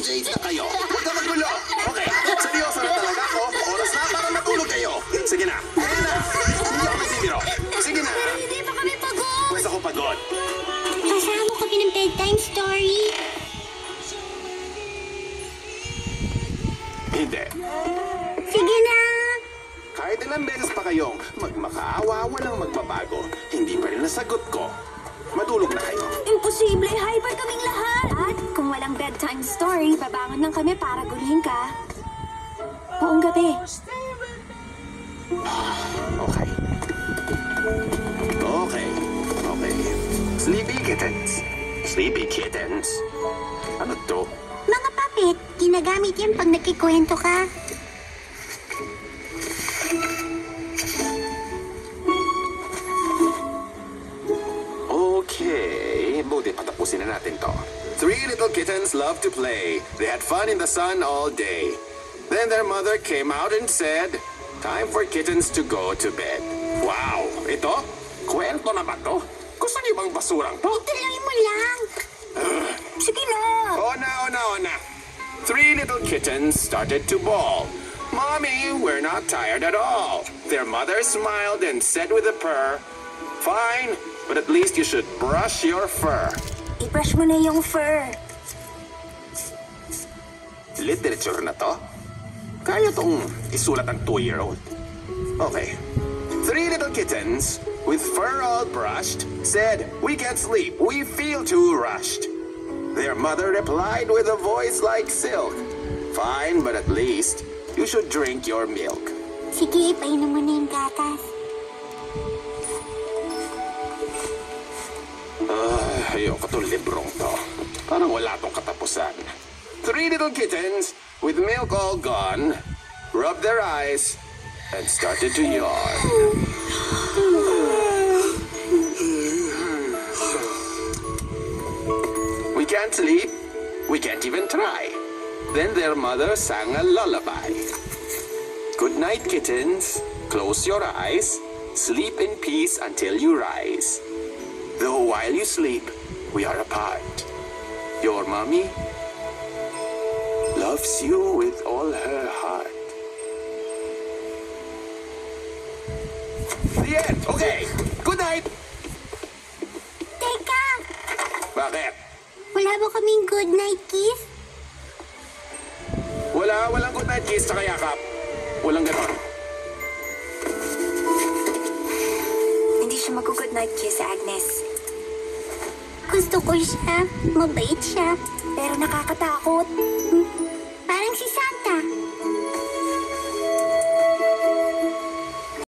Jade na kayo. Huwag ka magulo. Okay, seryoso na talaga ako. Oras na para matulog kayo. Sige na. Sige na. Hindi ako nagbibiro. Sige na. Hindi pa kami pagod. Pwes ako pagod. Kasama kami ng bedtime story. Hindi. Sige na. Kahit ilang beses pa kayong magmakaawa, walang magbabago. Hindi pa rin nasagot ko. Matulog na kayo. Imposible. Hyper kaming lahat. At kung walang bedtime story, babangon lang kami para gulihin ka. Buong gabi. Okay. Okay. Okay. Sleepy kittens. Sleepy kittens? Ano to? Mga papit, ginagamit yan pag nagkikwento ka. Okay, buti patapusin na natin to. Three little kittens loved to play. They had fun in the sun all day. Then their mother came out and said, "Time for kittens to go to bed." Wow, ito? Kwento na ba to? Gusto niyo bang basurang to? Ituloy mo lang. Sige na. Oh na. Three little kittens started to bawl. "Mommy, we're not tired at all." Their mother smiled and said with a purr, "Fine, but at least you should brush your fur." I-brush mo na yung fur. Literature na to? Kaya tong isulat ang 2-year-old. Okay. Three little kittens, with fur all brushed, said, "We can't sleep, we feel too rushed." Their mother replied with a voice like silk, "Fine, but at least you should drink your milk." Sige, painom mo na yung gatas. Ayoko tong librong to. Parang wala tong katapusan. Three little kittens, with milk all gone, rubbed their eyes and started to yawn. "We can't sleep. We can't even try." Then their mother sang a lullaby. "Good night, kittens. Close your eyes. Sleep in peace until you rise. Though while you sleep, we are apart. Your mommy loves you with all her heart." The end. Okay. Good night. Teka, Bakit? wala ba kaming good night kiss? Walang good night kiss sa yakap. Walang ganon. Hindi siya mag-good night kiss, Agnes. Gusto ko siya. Mabait siya. Pero nakakatakot.